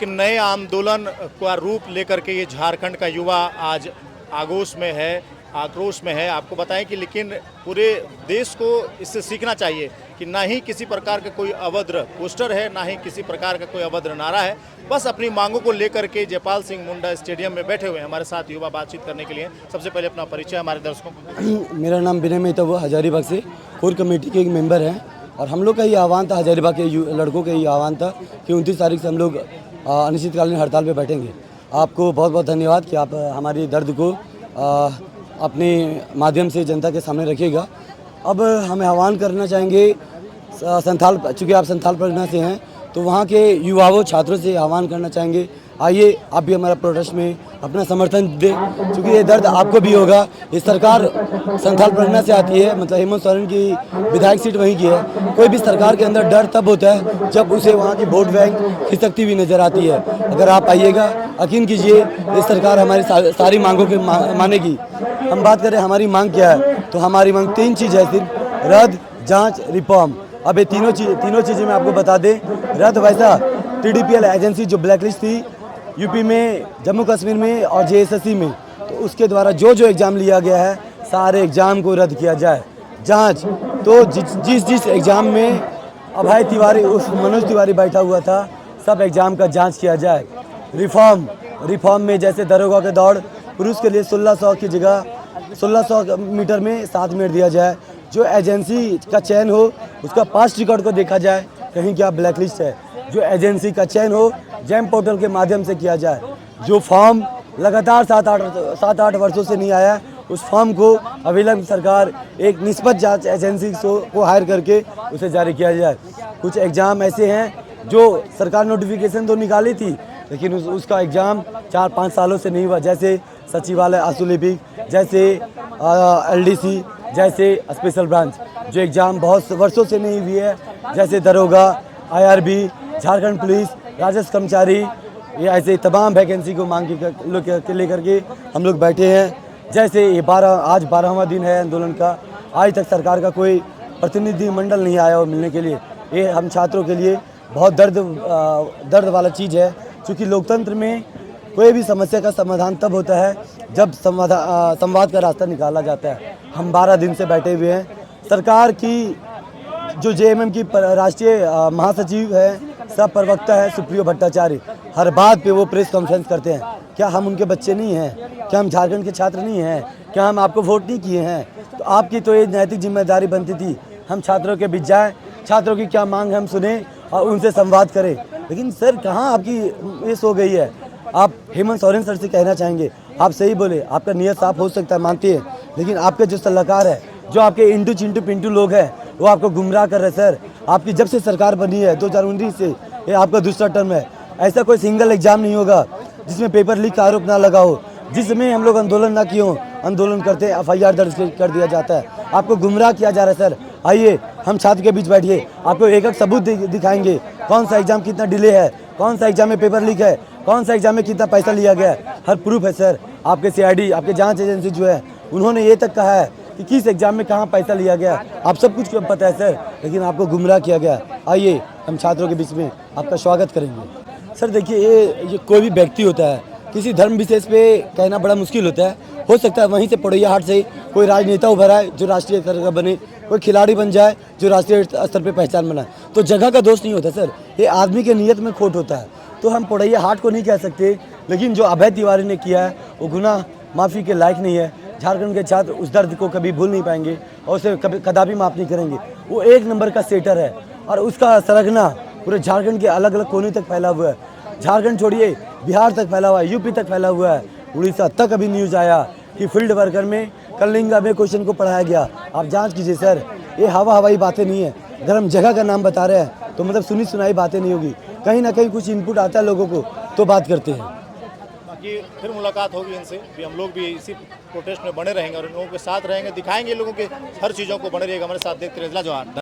कि नए आंदोलन का रूप लेकर के ये झारखंड का युवा आज आगोश में है, आक्रोश में है। आपको बताएं कि लेकिन पूरे देश को इससे सीखना चाहिए कि ना ही किसी प्रकार का कोई अभद्र पोस्टर है, ना ही किसी प्रकार का कोई अभद्र नारा है। बस अपनी मांगों को लेकर के जयपाल सिंह मुंडा स्टेडियम में बैठे हुए हैं हमारे साथ युवा बातचीत करने के लिए। सबसे पहले अपना परिचय हमारे दर्शकों को। मेरा नाम विनय मेहता, वो हजारीबाग से कोर कमेटी के एक मेंबर हैं और हम लोग का ये आह्वान था, हजारीबाग के लड़कों का ये आह्वान था कि 29 तारीख से हम लोग अनिश्चितकालीन हड़ताल पे बैठेंगे। आपको बहुत बहुत धन्यवाद कि आप हमारी दर्द को अपने माध्यम से जनता के सामने रखिएगा। अब हमें आह्वान करना चाहेंगे संथाल, चूँकि आप संथाल परगना से हैं तो वहाँ के युवाओं छात्रों से आह्वान करना चाहेंगे, आइए आप भी हमारा प्रोटेस्ट में अपना समर्थन दें, क्योंकि ये दर्द आपको भी होगा। ये सरकार संथाल परगना से आती है, मतलब हेमंत सोरेन की विधायक सीट वहीं की है। कोई भी सरकार के अंदर डर तब होता है जब उसे वहाँ की वोट बैंक खिसकती हुई नजर आती है। अगर आप आइएगा, यकीन कीजिए ये सरकार हमारी सारी मांगों के मानेगी। हम बात करें हमारी मांग क्या है, तो हमारी मांग 3 चीज़ है सिर्फ: रद्द, जाँच, रिफॉर्म। अब ये तीनों चीज़ें मैं आपको बता दें। रद्द वैसा TDPL एजेंसी जो ब्लैकलिस्ट थी यूपी में, जम्मू कश्मीर में और JSSC में, तो उसके द्वारा जो एग्ज़ाम लिया गया है सारे एग्ज़ाम को रद्द किया जाए। जांच तो जिस एग्ज़ाम में अभय तिवारी उस मनोज तिवारी बैठा हुआ था, सब एग्ज़ाम का जांच किया जाए। रिफॉर्म में जैसे दरोगा के दौड़ पुरुष के लिए 1600 की जगह 1600 मीटर में 7 मिनट दिया जाए। जो एजेंसी का चयन हो उसका पास्ट रिकॉर्ड को देखा जाए, कहीं क्या ब्लैकलिस्ट है। जो एजेंसी का चयन हो जैम पोर्टल के माध्यम से किया जाए। जो फॉर्म लगातार 7-8 वर्षों से नहीं आया, उस फॉर्म को अविलंब सरकार एक निष्पक्ष जांच एजेंसी को हायर करके उसे जारी किया जाए। कुछ एग्ज़ाम ऐसे हैं जो सरकार नोटिफिकेशन तो निकाली थी, लेकिन उसका एग्ज़ाम 4-5 सालों से नहीं हुआ, जैसे सचिवालय आशुलिपिक, जैसे LDC, जैसे स्पेशल ब्रांच। जो एग्ज़ाम बहुत वर्षों से नहीं हुई है, जैसे दरोगा, IRB, झारखंड पुलिस, राजस्व कर्मचारी, ये ऐसे तमाम वैकेंसी को मांग के लेकर के हम लोग बैठे हैं। जैसे ये आज 12वां दिन है आंदोलन का, आज तक सरकार का कोई प्रतिनिधिमंडल नहीं आया और मिलने के लिए। ये हम छात्रों के लिए बहुत दर्द वाला चीज़ है, क्योंकि लोकतंत्र में कोई भी समस्या का समाधान तब होता है जब संवाद का रास्ता निकाला जाता है। हम 12 दिन से बैठे हुए हैं। सरकार की जो JMM की राष्ट्रीय महासचिव है, सब प्रवक्ता है सुप्रियो भट्टाचार्य, हर बात पे वो प्रेस कॉन्फ्रेंस करते हैं। क्या हम उनके बच्चे नहीं हैं? क्या हम झारखंड के छात्र नहीं हैं? क्या हम आपको वोट नहीं किए हैं? तो आपकी तो ये नैतिक जिम्मेदारी बनती थी, हम छात्रों के बीच जाएँ, छात्रों की क्या मांग है हम सुने और उनसे संवाद करें। लेकिन सर कहाँ आपकी ये सो गई है? आप हेमंत सोरेन सर से कहना चाहेंगे, आप सही बोले, आपका नियत साफ हो सकता है, मानती है, लेकिन आपके जो सलाहकार है, जो आपके इंटू चिंटू पिंटू लोग हैं, वो आपको गुमराह कर रहे हैं। सर आपकी जब से सरकार बनी है 2019 से, ये आपका दूसरा टर्म है। ऐसा कोई सिंगल एग्जाम नहीं होगा जिसमें पेपर लीक का आरोप ना लगा हो, जिसमें हम लोग आंदोलन ना किए हों। आंदोलन करते FIR दर्ज कर दिया जाता है। आपको गुमराह किया जा रहा है। सर आइए हम छात्र के बीच बैठिए, आपको एक सबूत दिखाएंगे। कौन सा एग्जाम कितना डिले है, कौन सा एग्जाम में पेपर लीक है, कौन सा एग्जाम में कितना पैसा लिया गया है, हर प्रूफ है। सर आपके CID, आपके जांच एजेंसी जो है, उन्होंने ये तक कहा है कि किस एग्जाम में कहाँ पैसा लिया गया। आप सब कुछ पता है सर, लेकिन आपको गुमराह किया गया। आइए हम छात्रों के बीच में आपका स्वागत करेंगे। सर देखिए, ये कोई भी व्यक्ति होता है, किसी धर्म विशेष पे कहना बड़ा मुश्किल होता है। हो सकता है वहीं से पोड़ैया हाट से कोई राजनेता उभर आए जो राष्ट्रीय स्तर का बने, कोई खिलाड़ी बन जाए जो राष्ट्रीय स्तर पे पहचान बनाए। तो जगह का दोष नहीं होता सर, ये आदमी के नियत में खोट होता है। तो हम पोड़ैया हाट को नहीं कह सकते, लेकिन जो अभय तिवारी ने किया है वो गुनाह माफ़ी के लायक नहीं है। झारखंड के छात्र उस दर्द को कभी भूल नहीं पाएंगे और उसे कदापि माफ़ नहीं करेंगे। वो 1 नंबर का सेटर है और उसका सरगना पूरे झारखंड के अलग अलग कोने तक फैला हुआ है। झारखंड छोड़िए, बिहार तक फैला हुआ है, यूपी तक फैला हुआ है, उड़ीसा तक अभी न्यूज़ आया कि फील्ड वर्कर में कलिंगा में क्वेश्चन को पढ़ाया गया। आप जांच कीजिए सर, ये हवाई बातें नहीं है। अगर हम जगह का नाम बता रहे हैं तो मतलब सुनी सुनाई बातें नहीं होगी, कहीं ना कहीं कुछ इनपुट आता है लोगों को तो बात करते हैं। बाकी फिर मुलाकात होगी इनसे भी, हम लोग भी इसी प्रोटेस्ट में बने रहेंगे और इन लोगों के साथ रहेंगे, दिखाएंगे लोगों के हर चीज़ों को। बने रहिएगा हमारे साथ, देखते रहिए जवान।